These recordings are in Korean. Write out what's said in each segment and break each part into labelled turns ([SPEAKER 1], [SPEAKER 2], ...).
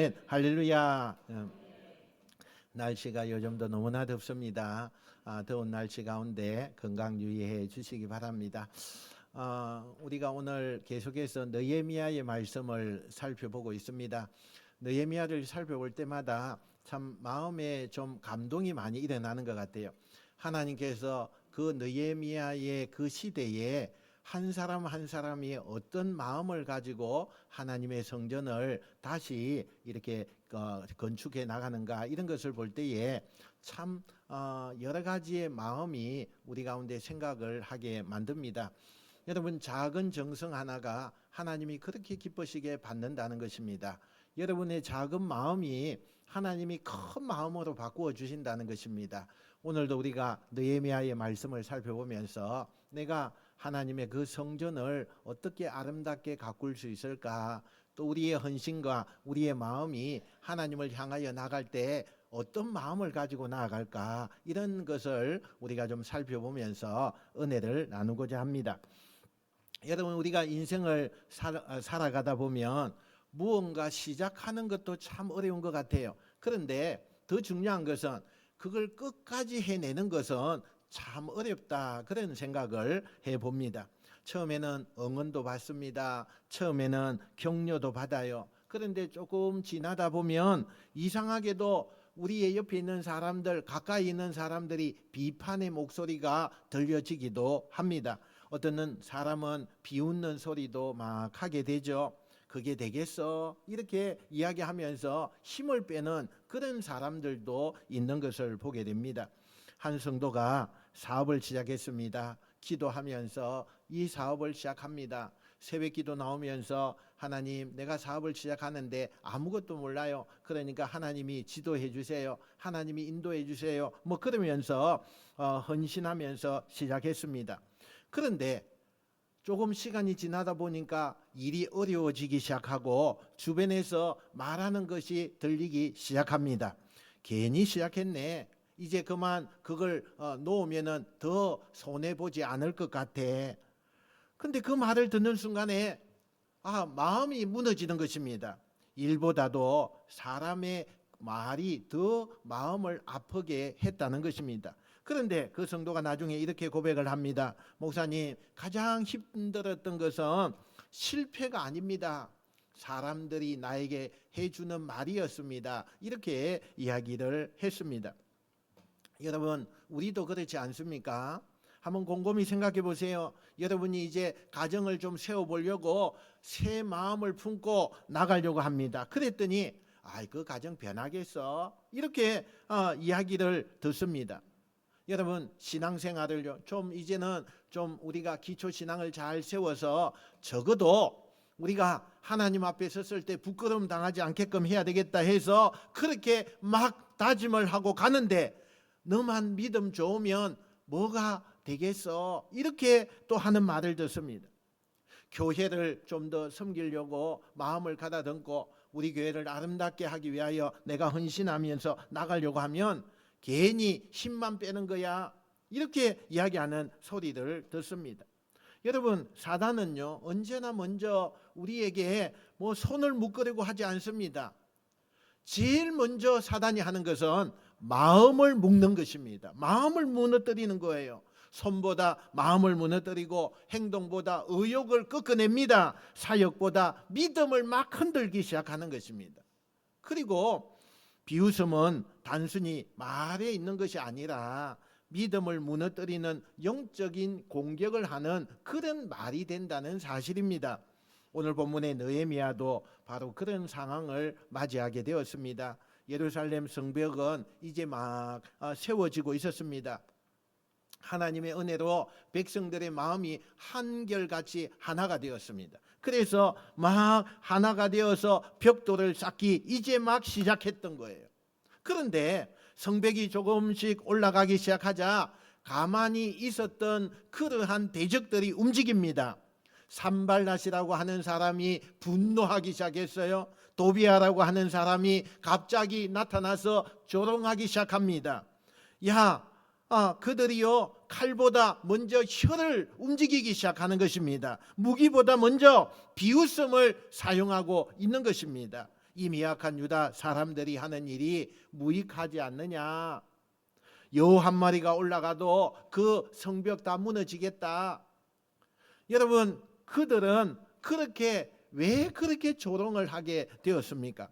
[SPEAKER 1] 아멘. 할렐루야. 날씨가 요즘도 너무나 덥습니다. 더운 날씨 가운데 건강 유의해 주시기 바랍니다. 우리가 오늘 계속해서 느헤미야의 말씀을 살펴보고 있습니다. 느헤미야를 살펴볼 때마다 참 마음에 좀 감동이 많이 일어나는 것 같아요. 하나님께서 그 느헤미야의 그 시대에 한 사람 한 사람이 어떤 마음을 가지고 하나님의 성전을 다시 이렇게 건축해 나가는가, 이런 것을 볼 때에 참 여러 가지의 마음이 우리 가운데 생각을 하게 만듭니다. 여러분, 작은 정성 하나가 하나님이 그렇게 기쁘시게 받는다는 것입니다. 여러분의 작은 마음이 하나님이 큰 마음으로 바꾸어 주신다는 것입니다. 오늘도 우리가 느헤미야의 말씀을 살펴보면서 내가 하나님의 그 성전을 어떻게 아름답게 가꿀 수 있을까, 또 우리의 헌신과 우리의 마음이 하나님을 향하여 나갈 때 어떤 마음을 가지고 나아갈까, 이런 것을 우리가 좀 살펴보면서 은혜를 나누고자 합니다. 여러분, 우리가 인생을 살아가다 보면 무언가 시작하는 것도 참 어려운 것 같아요. 그런데 더 중요한 것은 그걸 끝까지 해내는 것은 참 어렵다, 그런 생각을 해봅니다. 처음에는 응원도 받습니다. 처음에는 격려도 받아요. 그런데 조금 지나다 보면 이상하게도 우리의 옆에 있는 사람들, 가까이 있는 사람들이 비판의 목소리가 들려지기도 합니다. 어떤 사람은 비웃는 소리도 막 하게 되죠. 그게 되겠어? 이렇게 이야기하면서 힘을 빼는 그런 사람들도 있는 것을 보게 됩니다. 한 성도가 사업을 시작했습니다. 기도하면서 이 사업을 시작합니다. 새벽기도 나오면서 하나님, 내가 사업을 시작하는데 아무것도 몰라요. 그러니까 하나님이 지도해 주세요. 하나님이 인도해 주세요. 그러면서 헌신하면서 시작했습니다. 그런데 조금 시간이 지나다 보니까 일이 어려워지기 시작하고 주변에서 말하는 것이 들리기 시작합니다. 괜히 시작했네. 이제 그만 그걸 놓으면은 더 손해보지 않을 것 같아. 근데 그 말을 듣는 순간에 마음이 무너지는 것입니다. 일보다도 사람의 말이 더 마음을 아프게 했다는 것입니다. 그런데 그 성도가 나중에 이렇게 고백을 합니다. 목사님, 가장 힘들었던 것은 실패가 아닙니다. 사람들이 나에게 해주는 말이었습니다. 이렇게 이야기를 했습니다. 여러분, 우리도 그렇지 않습니까? 한번 곰곰이 생각해 보세요. 여러분이 이제 가정을 좀 세워보려고 새 마음을 품고 나가려고 합니다. 그랬더니 그 가정 변하겠어? 이렇게 이야기를 듣습니다. 여러분, 신앙생활을 좀 이제는 좀 우리가 기초신앙을 잘 세워서 적어도 우리가 하나님 앞에 섰을 때 부끄러움 당하지 않게끔 해야 되겠다 해서 그렇게 막 다짐을 하고 가는데, 너만 믿음 좋으면 뭐가 되겠어? 이렇게 또 하는 말을 듣습니다. 교회를 좀 더 섬기려고 마음을 가다듬고 우리 교회를 아름답게 하기 위하여 내가 헌신하면서 나가려고 하면 괜히 힘만 빼는 거야, 이렇게 이야기하는 소리를 듣습니다. 여러분, 사단은요 언제나 먼저 우리에게 손을 묶으려고 하지 않습니다. 제일 먼저 사단이 하는 것은 마음을 묶는 것입니다. 마음을 무너뜨리는 거예요. 손보다 마음을 무너뜨리고 행동보다 의욕을 꺾어냅니다. 사역보다 믿음을 막 흔들기 시작하는 것입니다. 그리고 비웃음은 단순히 말에 있는 것이 아니라 믿음을 무너뜨리는 영적인 공격을 하는 그런 말이 된다는 사실입니다. 오늘 본문의 느헤미야도 바로 그런 상황을 맞이하게 되었습니다. 예루살렘 성벽은 이제 막 세워지고 있었습니다. 하나님의 은혜로 백성들의 마음이 한결같이 하나가 되었습니다. 그래서 막 하나가 되어서 벽돌을 쌓기 이제 막 시작했던 거예요. 그런데 성벽이 조금씩 올라가기 시작하자 가만히 있었던 그러한 대적들이 움직입니다. 산발랏이라고 하는 사람이 분노하기 시작했어요. 도비아라고 하는 사람이 갑자기 나타나서 조롱하기 시작합니다. 그들이요 칼보다 먼저 혀를 움직이기 시작하는 것입니다. 무기보다 먼저 비웃음을 사용하고 있는 것입니다. 이 미약한 유다 사람들이 하는 일이 무익하지 않느냐. 여우 한 마리가 올라가도 그 성벽 다 무너지겠다. 여러분, 그들은 왜 그렇게 조롱을 하게 되었습니까?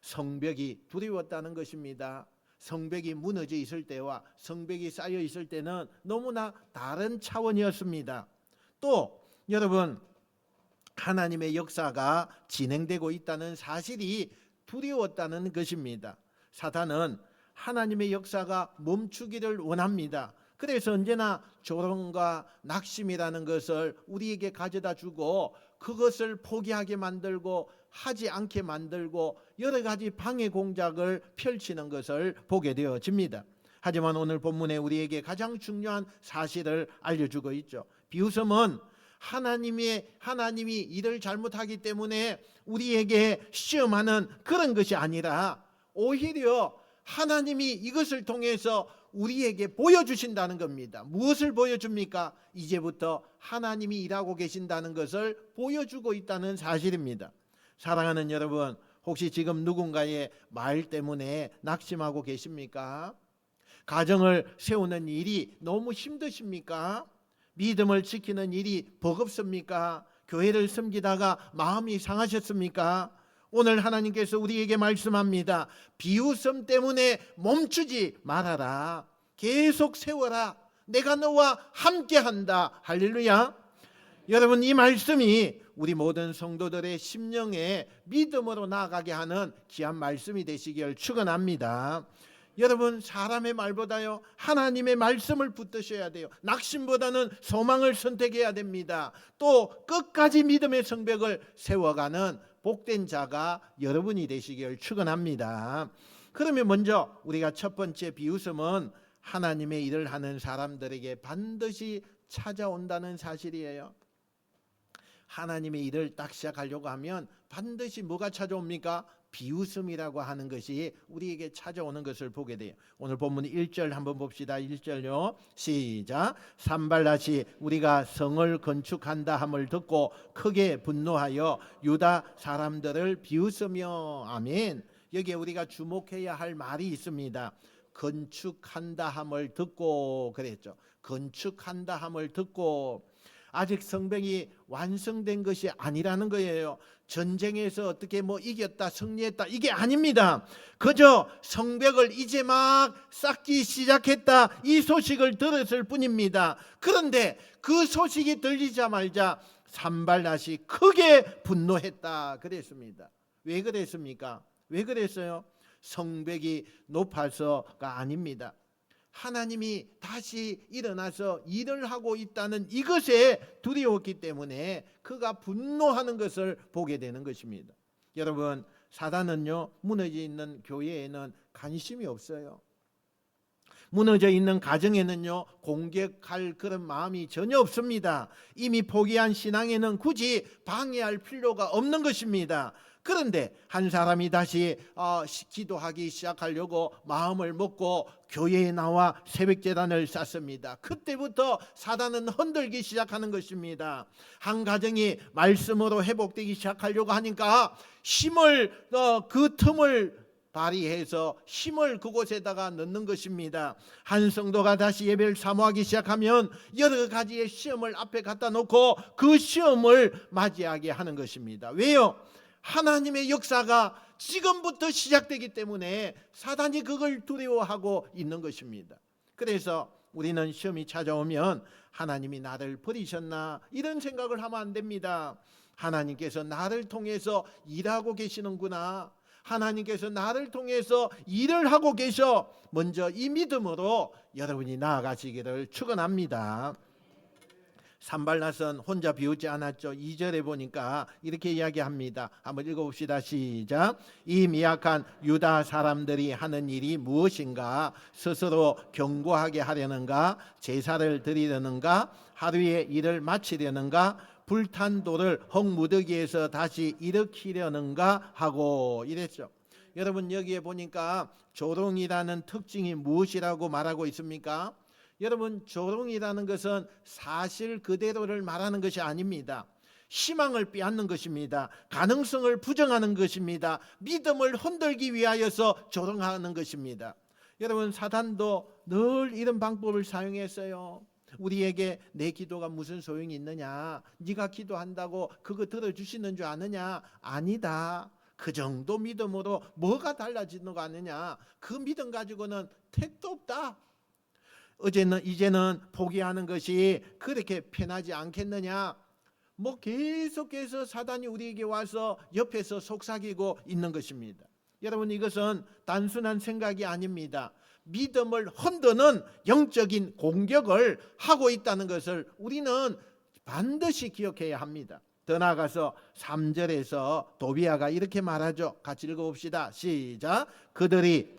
[SPEAKER 1] 성벽이 두려웠다는 것입니다. 성벽이 무너져 있을 때와 성벽이 쌓여 있을 때는 너무나 다른 차원이었습니다. 또 여러분, 하나님의 역사가 진행되고 있다는 사실이 두려웠다는 것입니다. 사탄은 하나님의 역사가 멈추기를 원합니다. 그래서 언제나 조롱과 낙심이라는 것을 우리에게 가져다 주고 그것을 포기하게 만들고 하지 않게 만들고 여러 가지 방해 공작을 펼치는 것을 보게 되어집니다. 하지만 오늘 본문에 우리에게 가장 중요한 사실을 알려주고 있죠. 비웃음은 하나님이 일을 잘못하기 때문에 우리에게 시험하는 그런 것이 아니라 오히려 하나님이 이것을 통해서 우리에게 보여주신다는 겁니다. 무엇을 보여줍니까? 이제부터 하나님이 일하고 계신다는 것을 보여주고 있다는 사실입니다. 사랑하는 여러분, 혹시 지금 누군가의 말 때문에 낙심하고 계십니까? 가정을 세우는 일이 너무 힘드십니까? 믿음을 지키는 일이 버겁습니까? 교회를 섬기다가 마음이 상하셨습니까? 오늘 하나님께서 우리에게 말씀합니다. 비웃음 때문에 멈추지 말아라. 계속 세워라. 내가 너와 함께한다. 할렐루야. 여러분, 이 말씀이 우리 모든 성도들의 심령에 믿음으로 나아가게 하는 귀한 말씀이 되시길 축원합니다. 여러분, 사람의 말보다요 하나님의 말씀을 붙드셔야 돼요. 낙심보다는 소망을 선택해야 됩니다. 또 끝까지 믿음의 성벽을 세워가는 복된 자가 여러분이 되시길 축원합니다. 그러면 먼저 우리가 첫 번째 비웃음은 하나님의 일을 하는 사람들에게 반드시 찾아온다는 사실이에요. 하나님의 일을 딱 시작하려고 하면 반드시 뭐가 찾아옵니까? 비웃음이라고 하는 것이 우리에게 찾아오는 것을 보게 돼요. 오늘 본문 1절 한번 봅시다. 1절요. 시작. 산발랏이 우리가 성을 건축한다 함을 듣고 크게 분노하여 유다 사람들을 비웃으며. 아멘. 여기에 우리가 주목해야 할 말이 있습니다. 건축한다 함을 듣고 그랬죠. 건축한다 함을 듣고. 아직 성벽이 완성된 것이 아니라는 거예요. 전쟁에서 어떻게 이겼다 승리했다 이게 아닙니다. 그저 성벽을 이제 막 쌓기 시작했다 이 소식을 들었을 뿐입니다. 그런데 그 소식이 들리자마자 산발랏이 크게 분노했다 그랬습니다. 왜 그랬습니까? 왜 그랬어요? 성벽이 높아서가 아닙니다. 하나님이 다시 일어나서 일을 하고 있다는 이것에 두려웠기 때문에 그가 분노하는 것을 보게 되는 것입니다. 여러분, 사단은요 무너져 있는 교회에는 관심이 없어요. 무너져 있는 가정에는요 공격할 그런 마음이 전혀 없습니다. 이미 포기한 신앙에는 굳이 방해할 필요가 없는 것입니다. 그런데 한 사람이 다시 기도하기 시작하려고 마음을 먹고 교회에 나와 새벽제단을 쌓습니다. 그때부터 사단은 흔들기 시작하는 것입니다. 한 가정이 말씀으로 회복되기 시작하려고 하니까 그 틈을 발휘해서 힘을 그곳에다가 넣는 것입니다. 한 성도가 다시 예배를 사모하기 시작하면 여러 가지의 시험을 앞에 갖다 놓고 그 시험을 맞이하게 하는 것입니다. 왜요? 하나님의 역사가 지금부터 시작되기 때문에 사단이 그걸 두려워하고 있는 것입니다. 그래서 우리는 시험이 찾아오면 하나님이 나를 버리셨나 이런 생각을 하면 안 됩니다. 하나님께서 나를 통해서 일하고 계시는구나. 하나님께서 나를 통해서 일을 하고 계셔. 먼저 이 믿음으로 여러분이 나아가시기를 축원합니다. 산발랏은 혼자 비웃지 않았죠. 2절에 보니까 이렇게 이야기합니다. 한번 읽어봅시다. 시작. 이 미약한 유다 사람들이 하는 일이 무엇인가? 스스로 견고하게 하려는가? 제사를 드리려는가? 하루의 일을 마치려는가? 불탄 돌을 흙무더기에서 다시 일으키려는가 하고 이랬죠. 여러분, 여기에 보니까 조롱이라는 특징이 무엇이라고 말하고 있습니까? 여러분, 조롱이라는 것은 사실 그대로를 말하는 것이 아닙니다. 희망을 빼앗는 것입니다. 가능성을 부정하는 것입니다. 믿음을 흔들기 위하여서 조롱하는 것입니다. 여러분, 사단도 늘 이런 방법을 사용했어요. 우리에게 내 기도가 무슨 소용이 있느냐, 네가 기도한다고 그거 들어주시는 줄 아느냐, 아니다. 그 정도 믿음으로 뭐가 달라지는 거 아느냐, 그 믿음 가지고는 택도 없다. 이제는 포기하는 것이 그렇게 편하지 않겠느냐. 계속해서 사단이 우리에게 와서 옆에서 속삭이고 있는 것입니다. 여러분, 이것은 단순한 생각이 아닙니다. 믿음을 흔드는 영적인 공격을 하고 있다는 것을 우리는 반드시 기억해야 합니다. 더 나아가서 3절에서 도비아가 이렇게 말하죠. 같이 읽어봅시다. 시작. 그들이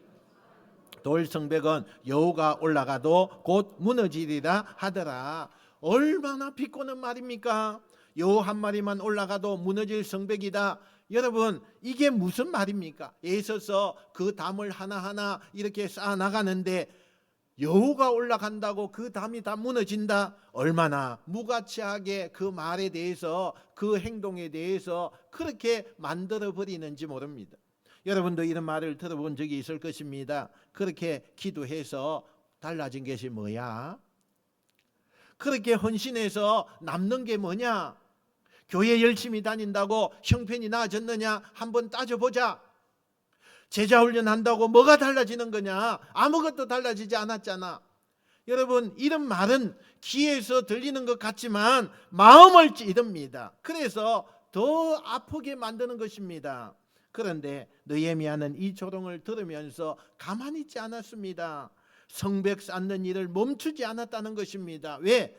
[SPEAKER 1] 돌 성벽은 여호가 올라가도 곧 무너지리라 하더라. 얼마나 비꼬는 말입니까? 여호 한 마리만 올라가도 무너질 성벽이다. 여러분, 이게 무슨 말입니까? 애써서 그 담을 하나하나 이렇게 쌓아 나가는데 여호가 올라간다고 그 담이 다 무너진다? 얼마나 무가치하게 그 말에 대해서, 그 행동에 대해서 그렇게 만들어 버리는지 모릅니다. 여러분도 이런 말을 들어본 적이 있을 것입니다. 그렇게 기도해서 달라진 것이 뭐야? 그렇게 헌신해서 남는 게 뭐냐? 교회 열심히 다닌다고 형편이 나아졌느냐? 한번 따져보자. 제자 훈련한다고 뭐가 달라지는 거냐? 아무것도 달라지지 않았잖아. 여러분, 이런 말은 귀에서 들리는 것 같지만 마음을 찌릅니다. 그래서 더 아프게 만드는 것입니다. 그런데 느헤미야는 이 조롱을 들으면서 가만히 있지 않았습니다. 성벽 쌓는 일을 멈추지 않았다는 것입니다. 왜?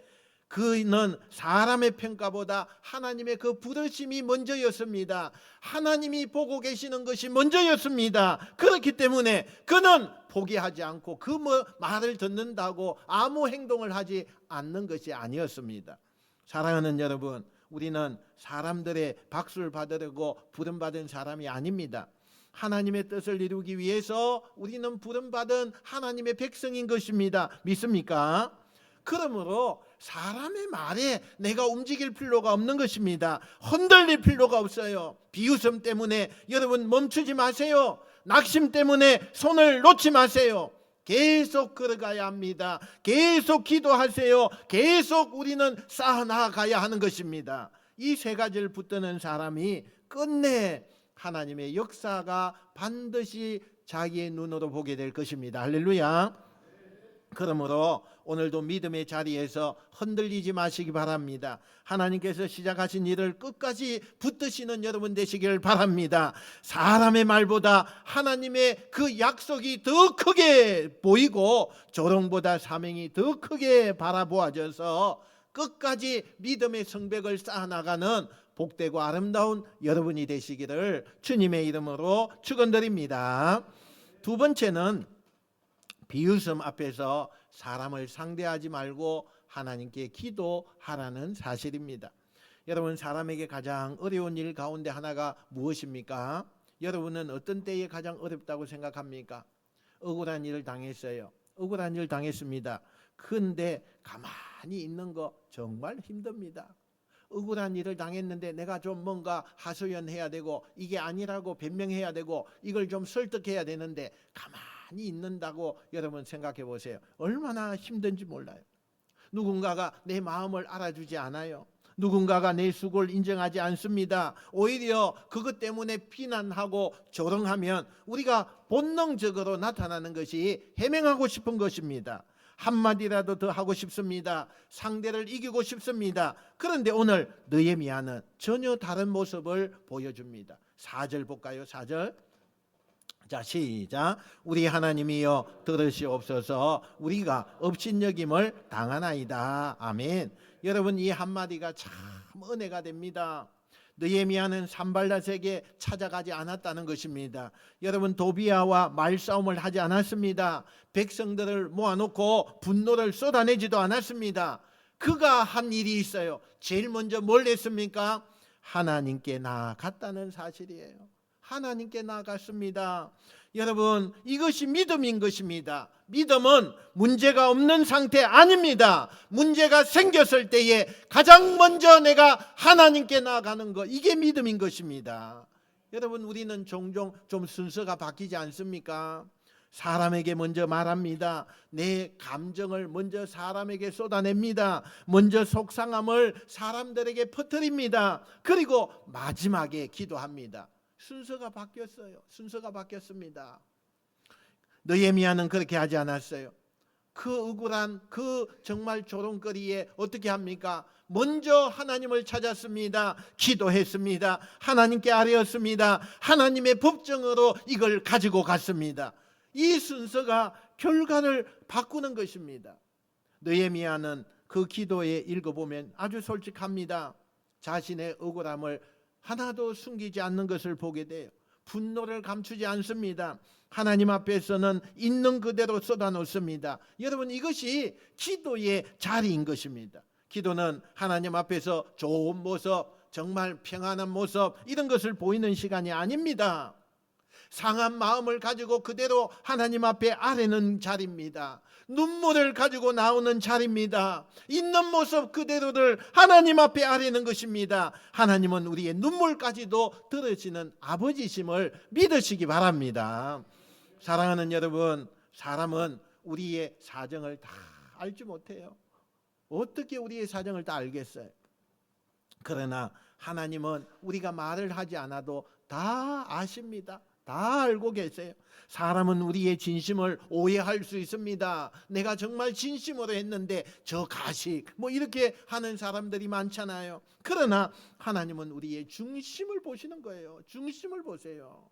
[SPEAKER 1] 그는 사람의 평가보다 하나님의 그 부르심이 먼저였습니다. 하나님이 보고 계시는 것이 먼저였습니다. 그렇기 때문에 그는 포기하지 않고 그 말을 듣는다고 아무 행동을 하지 않는 것이 아니었습니다. 사랑하는 여러분, 우리는 사람들의 박수를 받으려고 부름받은 사람이 아닙니다. 하나님의 뜻을 이루기 위해서 우리는 부름받은 하나님의 백성인 것입니다. 믿습니까? 그러므로 사람의 말에 내가 움직일 필요가 없는 것입니다. 흔들릴 필요가 없어요. 비웃음 때문에 여러분 멈추지 마세요. 낙심 때문에 손을 놓지 마세요. 계속 걸어가야 합니다. 계속 기도하세요. 계속 우리는 쌓아나가야 하는 것입니다. 이 세 가지를 붙드는 사람이 끝내 하나님의 역사가 반드시 자기의 눈으로 보게 될 것입니다. 할렐루야. 그러므로 오늘도 믿음의 자리에서 흔들리지 마시기 바랍니다. 하나님께서 시작하신 일을 끝까지 붙드시는 여러분 되시길 바랍니다. 사람의 말보다 하나님의 그 약속이 더 크게 보이고 조롱보다 사명이 더 크게 바라보아져서 끝까지 믿음의 성벽을 쌓아나가는 복되고 아름다운 여러분이 되시기를 주님의 이름으로 축원드립니다. 두 번째는 비웃음 앞에서 사람을 상대하지 말고 하나님께 기도하라는 사실입니다. 여러분, 사람에게 가장 어려운 일 가운데 하나가 무엇입니까? 여러분은 어떤 때에 가장 어렵다고 생각합니까? 억울한 일을 당했어요. 억울한 일을 당했습니다. 그런데 가만히 있는 거 정말 힘듭니다. 억울한 일을 당했는데 내가 좀 뭔가 하소연해야 되고 이게 아니라고 변명해야 되고 이걸 좀 설득해야 되는데 가만히 있는다고 여러분 생각해 보세요. 얼마나 힘든지 몰라요. 누군가가 내 마음을 알아주지 않아요. 누군가가 내 수고를 인정하지 않습니다. 오히려 그것 때문에 비난하고 조롱하면 우리가 본능적으로 나타나는 것이 해명하고 싶은 것입니다. 한마디라도 더 하고 싶습니다. 상대를 이기고 싶습니다. 그런데 오늘 느헤미야는 전혀 다른 모습을 보여줍니다. 4절 볼까요? 4절. 자, 시작. 우리 하나님이여 들으시옵소서. 우리가 업신여김을 당하나이다. 아멘. 여러분, 이 한마디가 참 은혜가 됩니다. 느헤미야는 산발랏에게 찾아가지 않았다는 것입니다. 여러분, 도비아와 말싸움을 하지 않았습니다. 백성들을 모아놓고 분노를 쏟아내지도 않았습니다. 그가 한 일이 있어요. 제일 먼저 뭘 했습니까? 하나님께 나아갔다는 사실이에요. 하나님께 나아갔습니다. 여러분, 이것이 믿음인 것입니다. 믿음은 문제가 없는 상태 아닙니다. 문제가 생겼을 때에 가장 먼저 내가 하나님께 나아가는 것, 이게 믿음인 것입니다. 여러분, 우리는 종종 좀 순서가 바뀌지 않습니까? 사람에게 먼저 말합니다. 내 감정을 먼저 사람에게 쏟아냅니다. 먼저 속상함을 사람들에게 퍼뜨립니다. 그리고 마지막에 기도합니다. 순서가 바뀌었어요. 순서가 바뀌었습니다. 느헤미야는 그렇게 하지 않았어요. 그 억울한 그 정말 조롱거리에 어떻게 합니까? 먼저 하나님을 찾았습니다. 기도했습니다. 하나님께 아뢰었습니다. 하나님의 법정으로 이걸 가지고 갔습니다. 이 순서가 결과를 바꾸는 것입니다. 느헤미야는 그 기도에 읽어보면 아주 솔직합니다. 자신의 억울함을 하나도 숨기지 않는 것을 보게 돼요. 분노를 감추지 않습니다. 하나님 앞에서는 있는 그대로 쏟아놓습니다. 여러분, 이것이 기도의 자리인 것입니다. 기도는 하나님 앞에서 좋은 모습, 정말 평안한 모습, 이런 것을 보이는 시간이 아닙니다. 상한 마음을 가지고 그대로 하나님 앞에 아뢰는 자리입니다. 눈물을 가지고 나오는 자리입니다. 있는 모습 그대로를 하나님 앞에 아뢰는 것입니다. 하나님은 우리의 눈물까지도 들으시는 아버지심을 믿으시기 바랍니다. 사랑하는 여러분, 사람은 우리의 사정을 다 알지 못해요. 어떻게 우리의 사정을 다 알겠어요? 그러나 하나님은 우리가 말을 하지 않아도 다 아십니다. 다 알고 계세요. 사람은 우리의 진심을 오해할 수 있습니다. 내가 정말 진심으로 했는데 저 가식 이렇게 하는 사람들이 많잖아요. 그러나 하나님은 우리의 중심을 보시는 거예요. 중심을 보세요.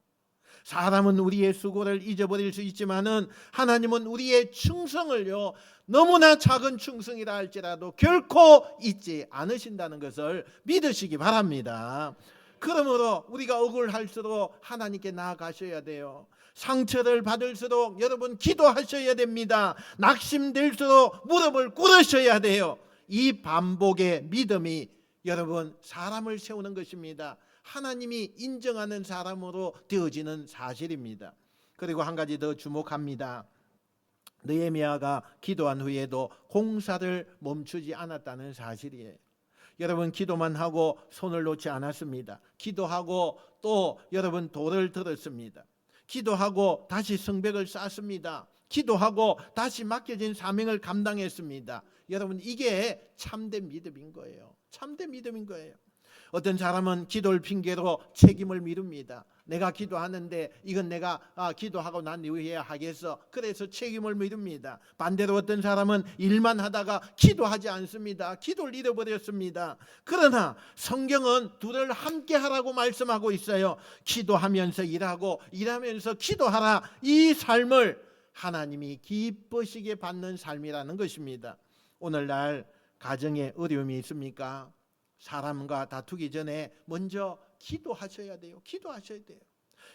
[SPEAKER 1] 사람은 우리의 수고를 잊어버릴 수 있지만은 하나님은 우리의 충성을요, 너무나 작은 충성이라 할지라도 결코 잊지 않으신다는 것을 믿으시기 바랍니다. 그러므로 우리가 억울할수록 하나님께 나아가셔야 돼요. 상처를 받을수록 여러분 기도하셔야 됩니다. 낙심될수록 무릎을 꿇으셔야 돼요. 이 반복의 믿음이 여러분 사람을 세우는 것입니다. 하나님이 인정하는 사람으로 되어지는 사실입니다. 그리고 한 가지 더 주목합니다. 느헤미야가 기도한 후에도 공사를 멈추지 않았다는 사실이에요. 여러분, 기도만 하고 손을 놓지 않았습니다. 기도하고 또 여러분 돌을 들었습니다. 기도하고 다시 성벽을 쌓습니다. 기도하고 다시 맡겨진 사명을 감당했습니다. 여러분, 이게 참된 믿음인 거예요. 참된 믿음인 거예요. 어떤 사람은 기도를 핑계로 책임을 미룹니다. 내가 기도하는데 이건 내가 기도하고 난 이후에 하겠어. 그래서 책임을 미룹니다. 반대로 어떤 사람은 일만 하다가 기도하지 않습니다. 기도를 잃어버렸습니다. 그러나 성경은 둘을 함께 하라고 말씀하고 있어요. 기도하면서 일하고 일하면서 기도하라. 이 삶을 하나님이 기쁘시게 받는 삶이라는 것입니다. 오늘날 가정에 어려움이 있습니까? 사람과 다투기 전에 먼저 기도하셔야 돼요. 기도하셔야 돼요.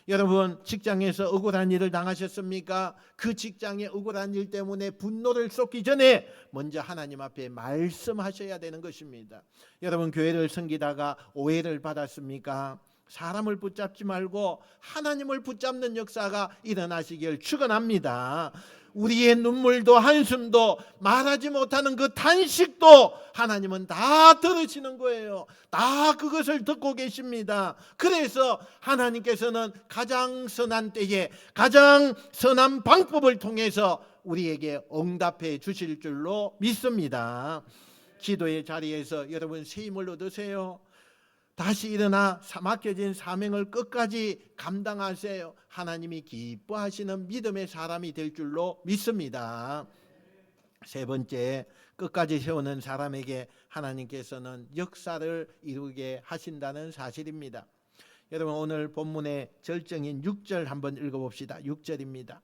[SPEAKER 1] 여러분, 직장에서 억울한 일을 당하셨습니까? 그 직장의 억울한 일 때문에 분노를 쏟기 전에 먼저 하나님 앞에 말씀하셔야 되는 것입니다. 여러분, 교회를 섬기다가 오해를 받았습니까? 사람을 붙잡지 말고 하나님을 붙잡는 역사가 일어나시길 축원합니다. 우리의 눈물도 한숨도 말하지 못하는 그 단식도 하나님은 다 들으시는 거예요. 다 그것을 듣고 계십니다. 그래서 하나님께서는 가장 선한 때에 가장 선한 방법을 통해서 우리에게 응답해 주실 줄로 믿습니다. 기도의 자리에서 여러분 새 힘을 얻으세요. 다시 일어나 맡겨진 사명을 끝까지 감당하세요. 하나님이 기뻐하시는 믿음의 사람이 될 줄로 믿습니다. 세 번째, 끝까지 세우는 사람에게 하나님께서는 역사를 이루게 하신다는 사실입니다. 여러분, 오늘 본문의 절정인 6절 한번 읽어봅시다. 6절입니다.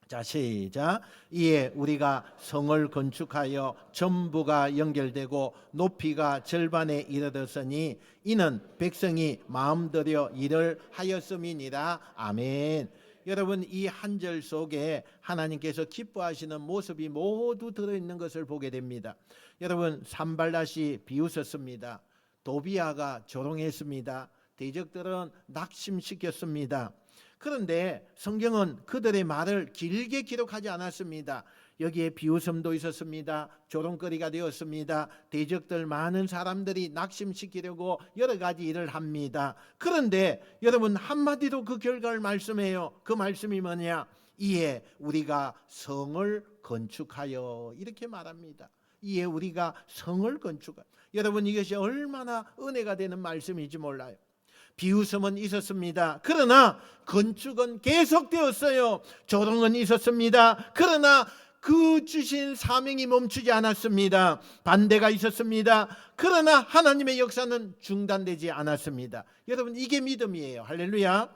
[SPEAKER 1] 자, 시작. 이에 우리가 성을 건축하여 전부가 연결되고 높이가 절반에 이르렀으니 이는 백성이 마음들여 일을 하였음이니라. 아멘. 여러분, 이 한 절 속에 하나님께서 기뻐하시는 모습이 모두 들어있는 것을 보게 됩니다. 여러분, 산발랏이 비웃었습니다. 도비아가 조롱했습니다. 대적들은 낙심시켰습니다. 그런데 성경은 그들의 말을 길게 기록하지 않았습니다. 여기에 비웃음도 있었습니다. 조롱거리가 되었습니다. 대적들 많은 사람들이 낙심시키려고 여러 가지 일을 합니다. 그런데 여러분 한마디로 그 결과를 말씀해요. 그 말씀이 뭐냐? 이에 우리가 성을 건축하여, 이렇게 말합니다. 이에 우리가 성을 건축하여. 여러분 이것이 얼마나 은혜가 되는 말씀인지 몰라요. 비웃음은 있었습니다. 그러나 건축은 계속되었어요. 조롱은 있었습니다. 그러나 그 주신 사명이 멈추지 않았습니다. 반대가 있었습니다. 그러나 하나님의 역사는 중단되지 않았습니다. 여러분 이게 믿음이에요. 할렐루야.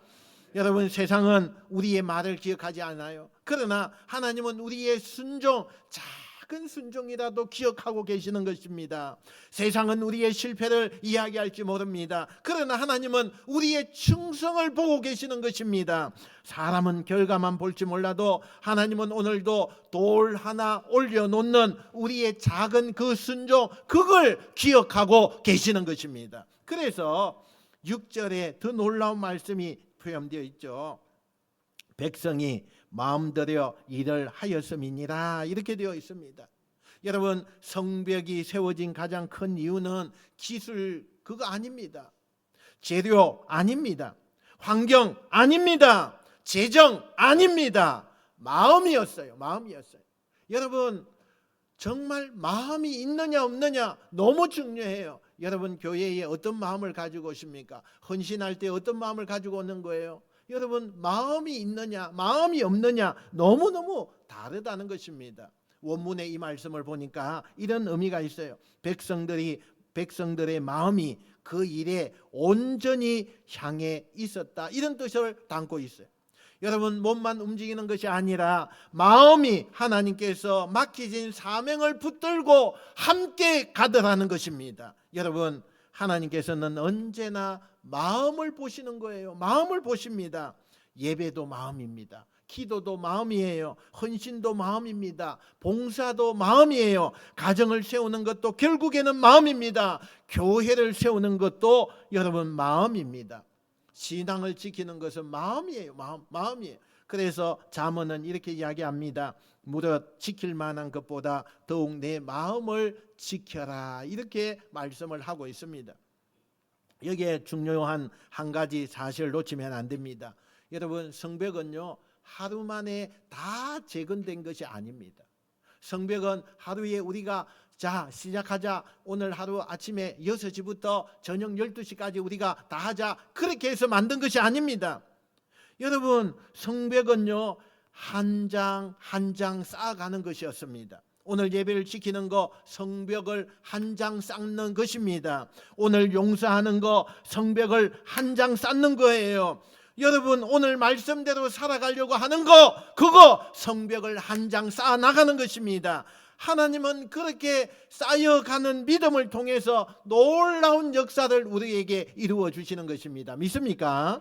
[SPEAKER 1] 여러분 세상은 우리의 말을 기억하지 않아요. 그러나 하나님은 우리의 순종, 작은 순종이라도 기억하고 계시는 것입니다. 세상은 우리의 실패를 이야기할지 모릅니다. 그러나 하나님은 우리의 충성을 보고 계시는 것입니다. 사람은 결과만 볼지 몰라도 하나님은 오늘도 돌 하나 올려놓는 우리의 작은 그 순종, 그걸 기억하고 계시는 것입니다. 그래서 6절에 더 놀라운 말씀이 표현되어 있죠. 백성이 마음들여 일을 하였음이니라, 이렇게 되어 있습니다. 여러분 성벽이 세워진 가장 큰 이유는 기술 그거 아닙니다. 재료 아닙니다. 환경 아닙니다. 재정 아닙니다. 마음이었어요. 마음이었어요. 여러분 정말 마음이 있느냐 없느냐 너무 중요해요. 여러분 교회에 어떤 마음을 가지고 오십니까? 헌신할 때 어떤 마음을 가지고 오는 거예요? 여러분 마음이 있느냐 마음이 없느냐 너무너무 다르다는 것입니다. 원문의 이 말씀을 보니까 이런 의미가 있어요. 백성들의 마음이 그 일에 온전히 향해 있었다, 이런 뜻을 담고 있어요. 여러분 몸만 움직이는 것이 아니라 마음이 하나님께서 맡기신 사명을 붙들고 함께 가더라는 것입니다. 여러분 하나님께서는 언제나 마음을 보시는 거예요. 마음을 보십니다. 예배도 마음입니다. 기도도 마음이에요. 헌신도 마음입니다. 봉사도 마음이에요. 가정을 세우는 것도 결국에는 마음입니다. 교회를 세우는 것도 여러분 마음입니다. 신앙을 지키는 것은 마음이에요. 마음이에요. 그래서 잠언은 이렇게 이야기합니다. 무릇 지킬 만한 것보다 더욱 내 마음을 지켜라, 이렇게 말씀을 하고 있습니다. 여기에 중요한 한 가지 사실을 놓치면 안 됩니다. 여러분 성벽은요 하루 만에 다 재건된 것이 아닙니다. 성벽은 하루에 우리가 자 시작하자, 오늘 하루 아침에 6시부터 저녁 12시까지 우리가 다 하자, 그렇게 해서 만든 것이 아닙니다. 여러분 성벽은요 한 장 한 장 쌓아가는 것이었습니다. 오늘 예배를 지키는 거 성벽을 한 장 쌓는 것입니다. 오늘 용서하는 거 성벽을 한 장 쌓는 거예요. 여러분 오늘 말씀대로 살아가려고 하는 거, 그거 성벽을 한 장 쌓아 나가는 것입니다. 하나님은 그렇게 쌓여가는 믿음을 통해서 놀라운 역사를 우리에게 이루어 주시는 것입니다. 믿습니까?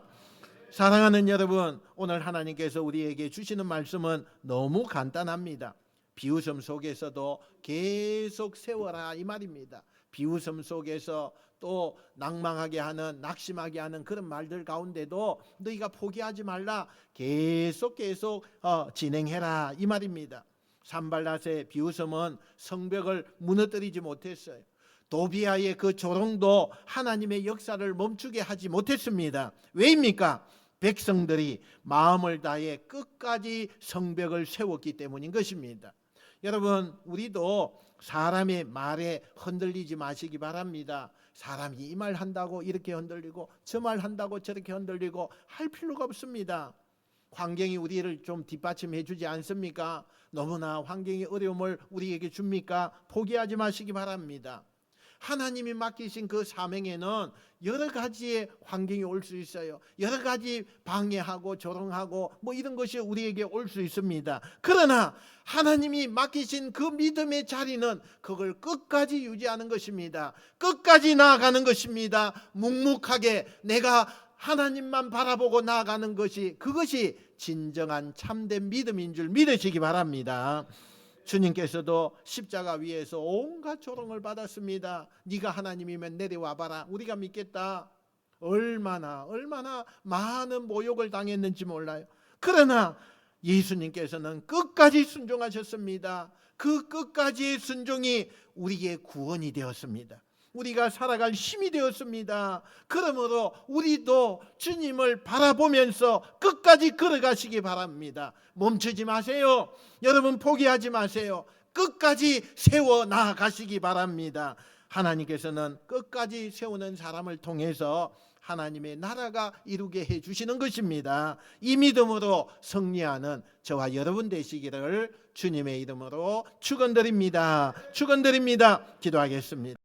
[SPEAKER 1] 사랑하는 여러분, 오늘 하나님께서 우리에게 주시는 말씀은 너무 간단합니다. 비웃음 속에서도 계속 세워라, 이 말입니다. 비웃음 속에서 또 낭망하게 하는, 낙심하게 하는 그런 말들 가운데도 너희가 포기하지 말라, 계속 진행해라, 이 말입니다. 산발랏의 비웃음은 성벽을 무너뜨리지 못했어요. 도비아의 그 조롱도 하나님의 역사를 멈추게 하지 못했습니다. 왜입니까? 백성들이 마음을 다해 끝까지 성벽을 세웠기 때문인 것입니다. 여러분 우리도 사람의 말에 흔들리지 마시기 바랍니다. 사람이 이 말 한다고 이렇게 흔들리고 저 말 한다고 저렇게 흔들리고 할 필요가 없습니다. 환경이 우리를 좀 뒷받침해 주지 않습니까? 너무나 환경이 어려움을 우리에게 줍니까? 포기하지 마시기 바랍니다. 하나님이 맡기신 그 사명에는 여러 가지의 환경이 올 수 있어요. 여러 가지 방해하고 조롱하고 뭐 이런 것이 우리에게 올 수 있습니다. 그러나 하나님이 맡기신 그 믿음의 자리는 그걸 끝까지 유지하는 것입니다. 끝까지 나아가는 것입니다. 묵묵하게 내가 하나님만 바라보고 나아가는 것이, 그것이 진정한 참된 믿음인 줄 믿으시기 바랍니다. 주님께서도 십자가 위에서 온갖 조롱을 받았습니다. 네가 하나님이면 내려와 봐라. 우리가 믿겠다. 얼마나 많은 모욕을 당했는지 몰라요. 그러나 예수님께서는 끝까지 순종하셨습니다. 그 끝까지의 순종이 우리의 구원이 되었습니다. 우리가 살아갈 힘이 되었습니다. 그러므로 우리도 주님을 바라보면서 끝까지 걸어가시기 바랍니다. 멈추지 마세요. 여러분 포기하지 마세요. 끝까지 세워 나가시기 바랍니다. 하나님께서는 끝까지 세우는 사람을 통해서 하나님의 나라가 이루게 해주시는 것입니다. 이 믿음으로 승리하는 저와 여러분 되시기를 주님의 이름으로 축원드립니다. 기도하겠습니다.